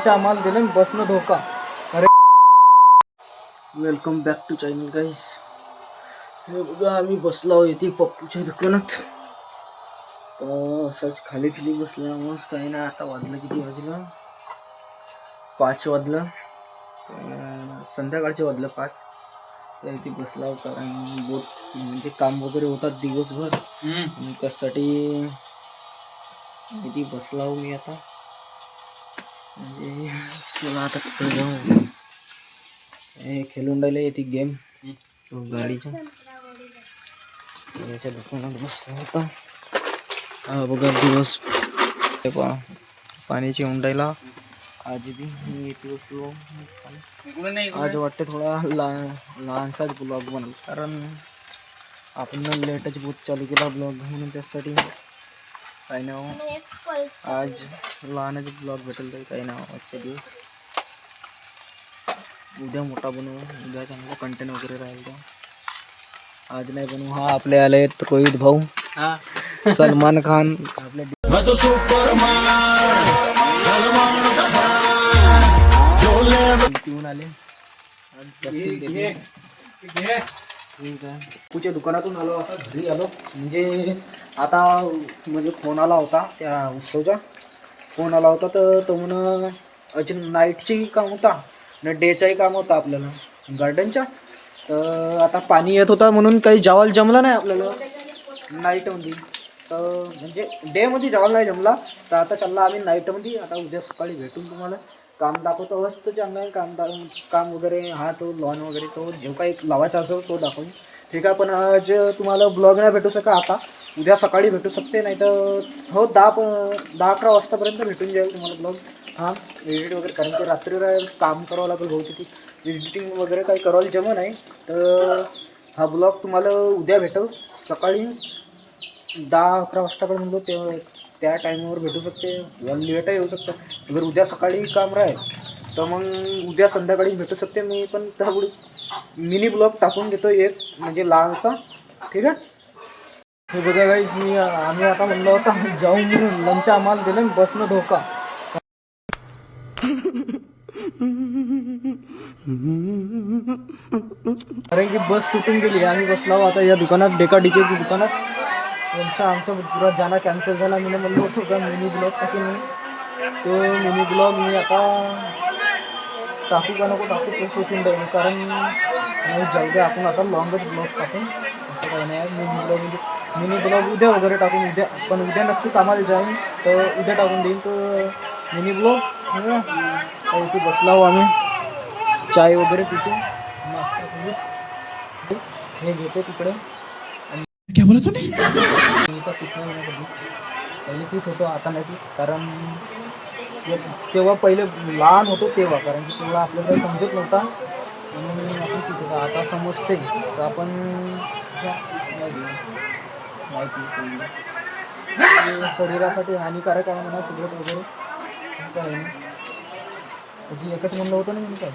लंचा आम्हाला दिलं बसनं धोका. अरे वेलकम बॅक टू चॅनल गाईस. हे बघा आम्ही बसलो इथे पप्पूच्या दुकानात. तर असंच खाली फिली बसला मस्त काही नाही. आता वाजलं किती वाजलं? 5 वाजलं. संध्याकाळचे वाजलं 5. तर इथे बसला होता आणि बहुत म्हणजे काम वगैरे होतात दिवसभर. त्यासाठी इथे बसला हो मी आता. म्हणजे चला आता तिकडे जाऊ. हे खेळून राहिले येते गेम गाडीच्या. याच्या दुकानात बसला होता. हा बघा दिवस पाण्याची उंडायला. आज बी मी इथे बसलो. आज वाटते थोडा लहानसाच ब्लॉग बनल, कारण आपण लेटच बहुत चालू केला ब्लॉग, म्हणून त्यासाठी काही नाव आज लहानच ब्लॉग भेटेल तर काही नाव आजच्या दिवस. उद्या मोठा बनवू, उद्या चांगला कंटेंट वगैरे राहील. तर आज नाही बनवू. हा आपले आले रोहित भाऊ, सलमान खान आपले पिऊन आले. पुढच्या दुकानातून आलो, आता घरी आलो. म्हणजे फोन आला होता त्या उत्सवचा. फोन आला होता तर तो म्हणून अजून नाईटची काम होता न डेचाही काम होता आपल्याला गार्डनच्या. तर आता पाणी येत होता म्हणून काही जेवायला जमलं नाही आपल्याला नाईटमध्ये. तर म्हणजे डेमध्ये जेवायला नाही जमला. तर आता चालला आम्ही नाईटमध्ये. आता उद्या सकाळी भेटून तुम्हाला काम दाखवतो. मस्त चांगलं आहे काम वगैरे. हा तो लॉन वगैरे तो जो काही लावायचा असेल तो दाखवून ठीक आहे. पण आज तुम्हाला ब्लॉग नाही भेटू शका. आता उद्या सकाळी भेटू शकते, नाही तर हो 10-11 वाजतापर्यंत भेटून जाईल तुम्हाला ब्लॉग. हां एडिट वगैरे, कारण की रात्री काम करावं लागेल बहुतेक. एडिटिंग वगैरे काही करायला जमं नाही. तर हा ब्लॉग तुम्हाला उद्या भेटेल सकाळी 10-11 वाजतापर्यंत. त्या टाईमवर भेटू शकते, लेटही येऊ शकतं. अगर उद्या सकाळी काम राहील तर मग उद्या संध्याकाळी भेटू शकते. मी पण त्यामुळे मिनी ब्लॉग टाकून देतो एक, म्हणजे लहानसा. ठीक आहे. हे बघा गाईस, आम्ही आता म्हणलं होता जाऊन म्हणून लंच आम्हाला दिलं बसनं धोका. कारण की बस सुटून गेली. आम्ही बसलो आता या दुकानात, डेका डीजेच्या दुकानात. आमचा पुरा जाणं कॅन्सल झाला. मी म्हणलो होतो का मिनी ब्लॉग टाकेन. तो मिनी ब्लॉग मी आता टाकू का नको टाकू तो सोचून राहील, कारण जाऊ द्या आपण आता लॉंगच ब्लॉग टाकून. असं काही नाही. मिनी ब्लॉग उद्या वगैरे टाकून. उद्या पण उद्या नक्की कामाला जाईन तर उद्या टाकून देईन तो मिनी ब्लॉग. इथे बसला हो आम्ही, चाय वगैरे पितो, हे घेतो तिकडे. क्या बोला तूने? इथं पित नाही कधी. पहिले पित होतो, आता नाही पित. कारण तेव्हा पहिले लहान होतो तेव्हा, कारण की तेव्हा आपल्याला काही समजत नव्हता म्हणून आपण पित होतो. आता समजते तर आपण नाही पित. शरीरासाठी हानिकारक आहे म्हणा सिगरेट वगैरे. काय नाही त्याची एकच म्हणलं होतं ना मी काय.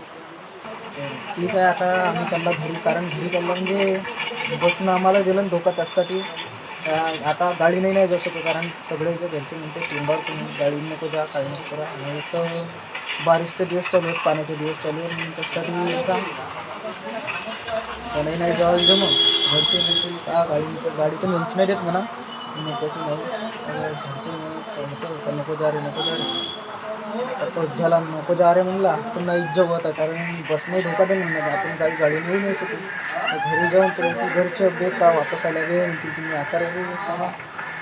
ठीक आहे. आता आम्ही चालला घरी, कारण घरी चाललं म्हणजे बसनं आम्हाला दिलं धोका. त्यासाठी आता गाडी नाही जाऊ शकत, कारण सगळ्याच्या घरचे म्हणते चिंबार तुम्ही गाडी नको जा, काही नको करा. आणि तर बारिशचे दिवस चालू आहेत, पाण्याचे दिवस चालू आहेत. त्यासाठी का नाही जावं जमं. घरचे म्हणते का गाडी तर नेमची नाही देत म्हणा, त्याची नाही. घरचे नको जा रे नको जा रे. तो झाला नको जा रे म्हणला तर नाहीच जाऊ आता, कारण बसने धोका पण म्हणणार. आपण काही गाडी नेऊ नाही शकू. घरी जाऊन तर घरचे अपडेट का वापस आल्या वेळ म्हणतील तुम्ही आता साला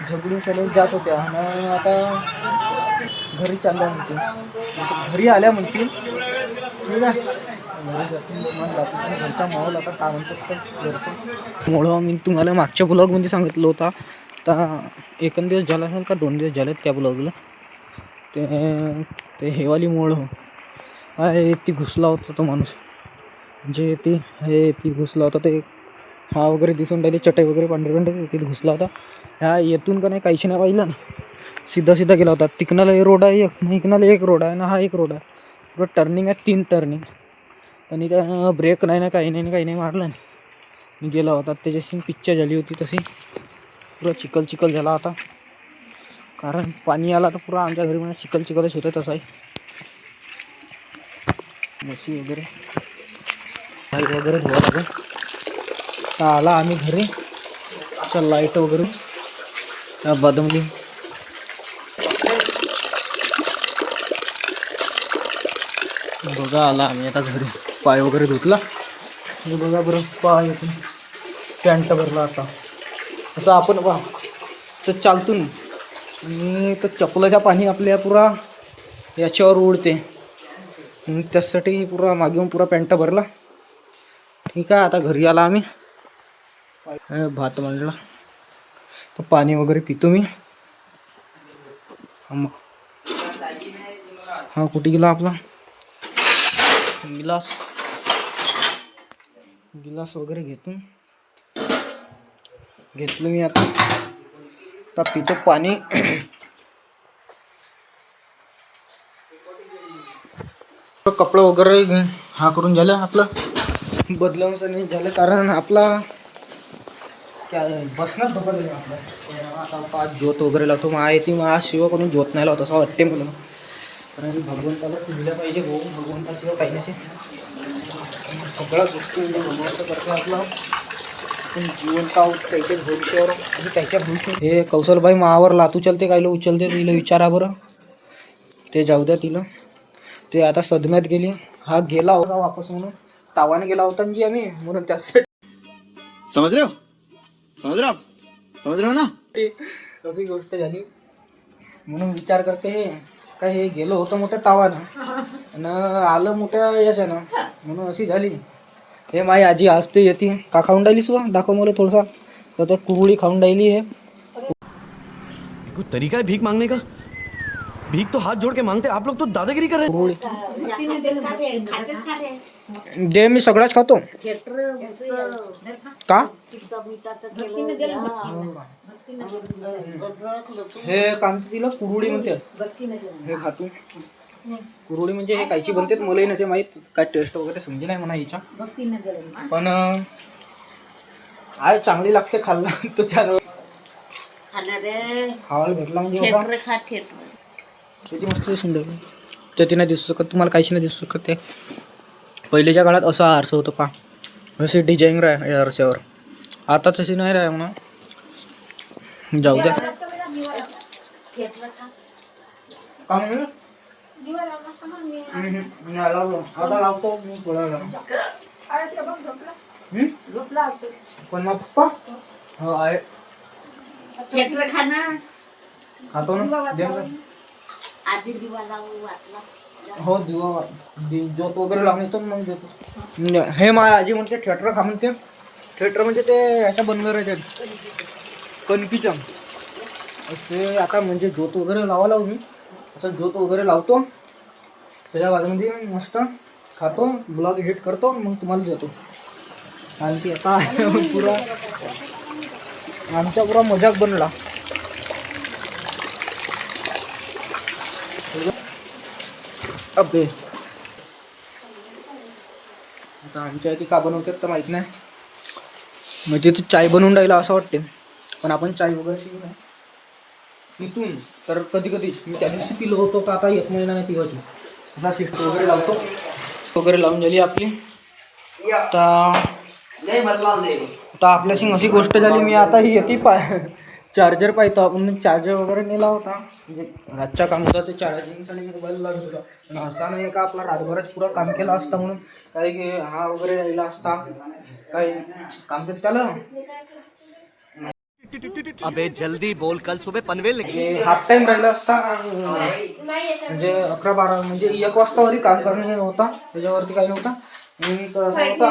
झगडून चालून जात होत्या आणि आता घरी चालल्या म्हणतील. घरी आल्या म्हणतील ठीक आहे. घरी जातील तुम्हाला दाखवतो घरचा माहोल आता काय म्हणतात तर घरचं मुळं. मी तुम्हाला मागच्या ब्लॉगमध्ये सांगितलं होता. आता एकन दिवस झाला असेल का 2 दिवस झालेत त्या ब्लॉगला. ते हेवाली मोळ ती घुसला होता तो माणूस. म्हणजे ती घुसला होता. ते हा वगैरे दिसून राहिले, चटई वगैरे पांढरे तिथे घुसला होता. ह्या येथून का नाही काहीच नाही पाहिलं ना, सीधा गेला होता. तिकनाला एक रोड आहे, इकनाला एक रोड आहे ना, हा एक रोड आहे. पुढं टर्निंग आहे 3 टर्निंग. आणि त्या ब्रेक नाही ना, काही नाही मारलं नाही गेला होता. त्याच्याशी पिक्चर झाली होती तशी. पुरा चिखल झाला होता, कारण पाणी आला तर पुरा आमच्या घरी चिखलच होतं. तसं आहे म्हशी वगैरे गाई वगैरे धुवा लागेल. तर आला आम्ही घरी. चल लाईट वगैरे बदमली. बघा आला आम्ही आता घरी. पाय वगैरे धुतला. हे बघा बरं पाय येतो. पॅन्ट भरला आता. असं आपण बा असं चालतो ना आणि तर चपलाच्या पाणी आपल्या पुरा याच्यावर उडते. त्यासाठी पुरा मागे येऊन पुरा पॅन्ट भरला. ठीक आहे आता घरी आला आम्ही. भात मांडला तर पाणी वगैरे पितो मी. हा कुठे गेला आपला गिलास. गिलास वगैरे घेतलं मी आता पितो पाणी. कपडे वगैरे हा करून झालं आपलं बदलावचं नाही झालं कारण आपला काय बसणार धोका दिला आपला. आता पाच ज्योत वगैरे लावतो. येते मग शिव करून ज्योत नाही लावत असं वाटते मला. कारण भगवंताला दिल्या पाहिजे. भाऊ भगवंताशिवाय काही नसे. सगळ्या गोष्टी म्हणजे भगवंत करते आपला. आपण जिवंत आहोत त्याच्या भविष्यावर आणि त्याच्या भविष्य. हे कौशलबाई मावावर लातू चलते कायला उचलते तिला विचारा बरं. ते जाऊ द्या तिला. ते आता सदम्यात गेली. हा गेला होता वापस म्हणून तावाने गेला होता जी आम्ही म्हणून त्यासाठी. समझ रहे हो ना. अशी गोष्ट झाली म्हणून विचार करते. हे काय हे गेलो होतं मोठ्या तावानं आणि आलं मोठ्या याच्यानं म्हणून अशी झाली. हे माई आजी आज ते येते. का खाऊन राहिलीस वा दाखव मला थोडासा. तर कुरवडी खाऊन राहिली. हे कोई तरीका है भीख मांगने का. भीख तो हाथ जोड़ के मांगते. आप लोग तो दादागिरी कर रहे हैं. कुरवडी दे मी सगळाच खातो. का हे काम तिला कुरवडी म्हणते. हे खातो. कुरवडी म्हणजे हे कायची बनते मलाही नसे माहीत. काय टेस्ट वगैरे समजे नाही म्हणा हिच्या. पण आहे चांगली लागते. खाल्ला तो छान खावायला भेटला म्हणजे किती मस्त सुंदर. ते ती नाही दिसू शकत तुम्हाला. काहीच नाही दिसू शकत. ते पहिलेच्या काळात असं आरसं होतं पा. अशी डिझाईन राह या आरशावर. आता तशी नाही राह म्हणा. जाऊ द्या. आता लावतो मी बोलायला. पण मग पप्पा हो आहे खातो ना. हो दिवा ज्योत वगैरे लावून येतो मग देतो. हे माझ्या आजी म्हणते थिएटर खा म्हणते. थिएटर म्हणजे ते अशा बनवणार आहेत कणकीच्या. ते आता म्हणजे ज्योत वगैरे लावा लावू मी. आता ज्योत वगैरे लावतो. त्याच्या बाजूमध्ये मस्त खातो. ब्लॉग एडिट करतो मग तुम्हाला देतो. आणखी आता पुरा आमचा पुरा मजाक बनला. अबे आता आमच्या इथे का बनवतात तर माहीत नाही. म्हणजे तू चाय बनवून राहिला असं वाटते. पण आपण चाय वगैरे पिऊ नाही. पितून तर कधी मी त्या दिवशी पिलो होतो. तर आता 1 महिना नाही पिवायची. असा सिस्टम वगैरे लावतो. वगैरे लावून झाली आपली. आता आपल्याशी अशी गोष्ट झाली. मी आता ही येते चार्जर पाहतो. आपण चार्जर वगैरे नेला होता म्हणजे रातच्या काम होता. ते चार्जिंगसाठी मोबाईल लागत होता. पण असा नाही का आपला रातभरच पुरा काम केला असता म्हणून काही की हा वगैरे राहिला असता. काही काम केलं त्याला. अबे जल्दी बोल कल सुबह पनवेल हाफ टाइम राहिला असता. म्हणजे 11-12 म्हणजे 1 वाजता वरी काम करणं होता. त्याच्यावरती काही नव्हता. होता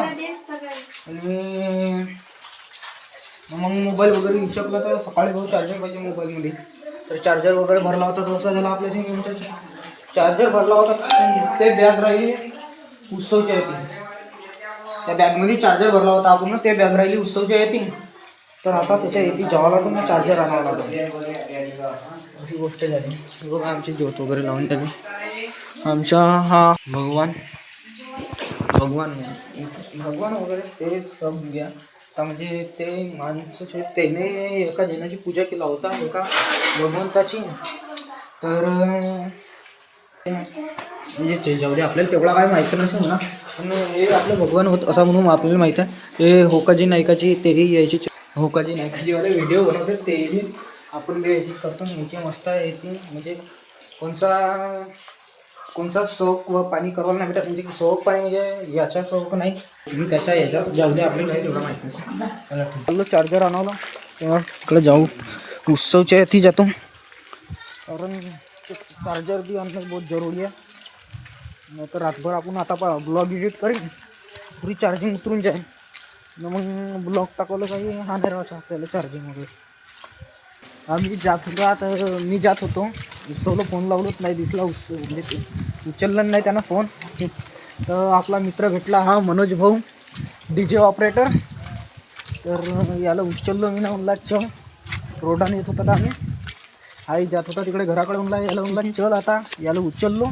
आणि मग मोबाईल वगैरे हिशोबला तर सकाळी भाऊ चार्जर पाहिजे मोबाईलमध्ये. तर चार्जर वगैरे भरला होता. तसा झाला आपल्या चार्जर भरला होता. ते बॅग राहिली उत्सवच्या येते. त्या बॅगमध्ये चार्जर भरला होता आपण. ते बॅग राहिली उत्सवच्या येते. तर आता त्याच्या येते जावं लागून चार्जर आणावं लागेल. अशी गोष्ट झाली. बघा आमची ज्योत वगैरे लावून झाली. आमचा हा भगवान वगैरे ते सब घ्या. आता म्हणजे ते माणसं त्याने एका जनाची पूजा केला होता एका भगवंताची. तर म्हणजे जाऊ दे, आपल्याला तेवढा काय माहिती नसेल ना, पण हे आपलं भगवान होत असा म्हणून आपल्याला माहीत आहे. हे होकाजी नायकाची तेही यायची होकाजी नायकाजीवाले व्हिडिओ बनवतात, तेही आपण बी याची करतो. याची मस्त याची म्हणजे कोणचा सोक व पाणी करायला नाही भेटत, म्हणजे सोक पाणी म्हणजे याच्या सोक नाही, मी त्याच्या याच्यात जाऊ दे, आपल्याला काही तेवढं माहिती नाही. चाललो चार्जर आणावला तेव्हा इकडे जाऊ, उत्सवच्या याती जातो, कारण चार्जर बी आणणं बहुत जरुरी आहे. नाही तर रातभर आपण आता ब्लॉग एडिट करीन, पुरी चार्जिंग उतरून जाईल, मग ब्लॉग टाकवलं काही हा नाही राहायचं आपल्याला चार्जिंग वगैरे. आम्ही जात होतो, आता मी जात होतो, उत्सवला फोन लावलोच नाही, दिसला उत्सव म्हणजे उचललं नाही त्यानं फोन. तर आपला मित्र भेटला हा मनोज भाऊ, DJ ऑपरेटर. तर याला उचललो मी ना, म्हणला चल. रोडाने येत होता, तर आम्ही आई जात होता तिकडे घराकडे, म्हणला याला म्हणला चल. आता याला उचललो,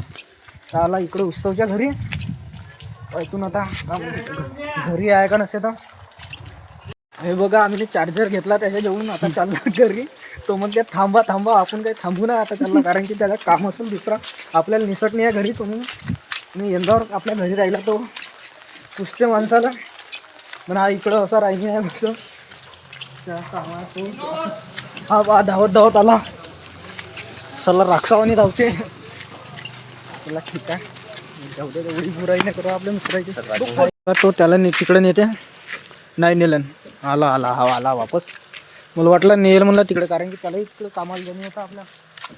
आला इकडे उत्सवच्या घरी. ऐकून आता घरी आहे का नसे तर हे बघा, आम्ही चार्जर घेतला त्याच्या जेवून, आता चालला घरी. तो म्हणते थांबा थांबा, आपण काही थांबू ना आता चालला, कारण की त्याला काम असेल दुसरा, आपल्याला निसट नाही आहे घरी. मी यंदावर आपल्या घरी राहिला तो पुसते माणसाला, पण हा इकडं असा राहिली आहे आमचं त्या कामात. हा बा धावत धावत आला, चला राक्षावानी धावते. त्याला ठीक आहे, जाऊ दे, एवढी बुराई नाही करू आपल्या मित्राची. तो त्याला तिकडे नेते, नाही नेलं, आला वापस. मला वाटलं नेल म्हणलं तिकडे, कारण की त्यालाही तिकडे कामाला जाऊन होता,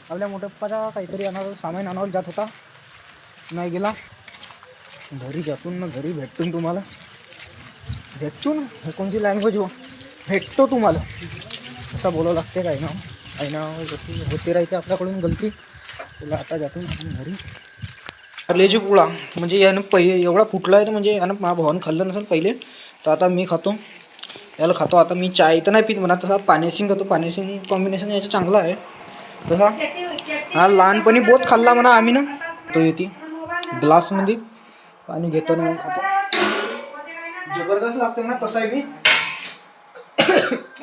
आपल्या मोठ्या पप्पाचा काहीतरी सामान आणावं जात होता, नाही गेला. घरी जातून ना घरी भेटून तुम्हाला भेटून हे कोणती लँग्वेज हो, भेटतो तुम्हाला असं बोलावं लागते. काय ना होते राहायचे आपल्याकडून गलती. तुला आता जातून घरी कारल्याची पोळा, म्हणजे यानं पहिले एवढा फुटला आहे, तर म्हणजे यानं माझ्या भावानं खाल्लं नसेल पहिले, तर आता मी खातो, याला खातो. आता मी चाय तर नाही पित म्हणा, तसा पाण्यासिंग खातो, पाण्यासिंग कॉम्बिनेशन याचं चांगलं आहे. तसा हा लहानपणी बहुत खाल्ला म्हणा आम्ही ना, तो येते ग्लासमध्ये पाणी घेतो ना, मग खातो. जबरदस्त लागते म्हणा, तसा आहे मी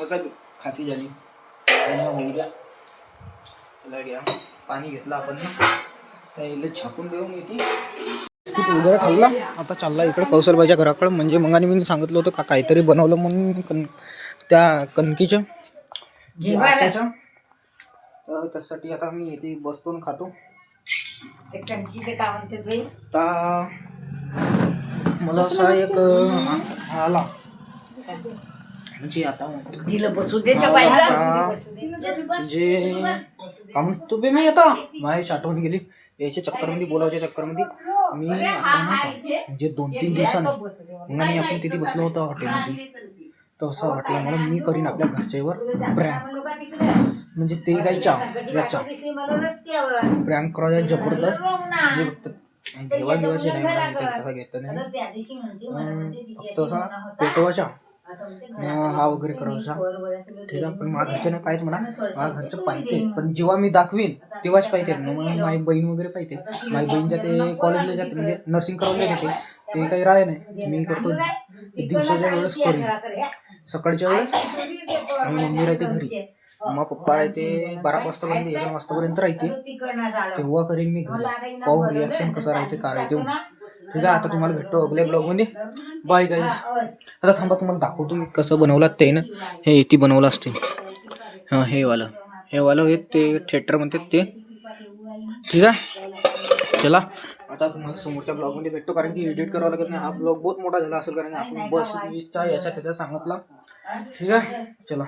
असा खासी झाली होऊ द्या. त्याला घ्या, पाणी घेतलं आपण ना, त्याला झाकून देऊन येते. वगैरे खाल्ला, आता चालला इकडे कौशलबाईच्या घराकडे. म्हणजे मग आणि मी सांगितलं होतं का काहीतरी बनवलं म्हणून त्या कणकीच्या तर त्यासाठी आता मी इथे बसतो आणि खातो. आता मला असा एक आला, म्हणजे आता जे काम तुम्ही मी आता माझी आठवण गेली याच्या चक्करमध्ये, बोलावच्या चक्करमध्ये मी आता म्हणजे 2-3 दिवसांनी मग आपण तिथे बसलो होतो हॉटेलमध्ये. तर असं वाटलं मला मी करीन आपल्या घरच्यावर प्रँक, म्हणजे ते काही याचा प्रँक करायला जबरदस्त, म्हणजे घेवा घेवायचे नाही मला, तसा घेतलं नाही, फक्त असा पेटवायचा हा वगैरे करायचा. ठीक आहे, पण माझ्या घरचे नाही पाहिजे म्हणा, माझ्या घरचं पाहिजे, पण जेव्हा मी दाखवीन तेव्हाच पाहिजे. मग माझी बहीण वगैरे पाहिजे, माझी बहीण जाते कॉलेजला जाते, म्हणजे नर्सिंग करायला जाते, ते काही राह नाही. मी करतो दिवसाच्या वेळेस करीन, सकाळच्या वेळेस, आणि मम्मी राहते घरी, मग पप्पा राहते 12 वाजतापर्यंत 1 वाजतापर्यंत राहते, तेव्हा करीन मी घरी. पाहू रिॲक्शन कसं राहते, काय राहते. ठीक आहे, आता तुम्हाला भेटतो अगल्या ब्लॉगमध्ये. Bye guys. आता थांबा, तुम्हाला दाखवतो मी कसं बनवलं ते ना. हे इथे बनवलं असते, हां हे वालं हे ते थिएटर म्हणतात ते. ठीक आहे, चला आता तुम्हाला समोरच्या ब्लॉगमध्ये भेटतो, कारण की एडिट करावं लागत नाही. हा ब्लॉग बहुत मोठा झाला असेल, कारण आपण बस 20चा याच्या त्याचा सांगितला. ठीक आहे, चला.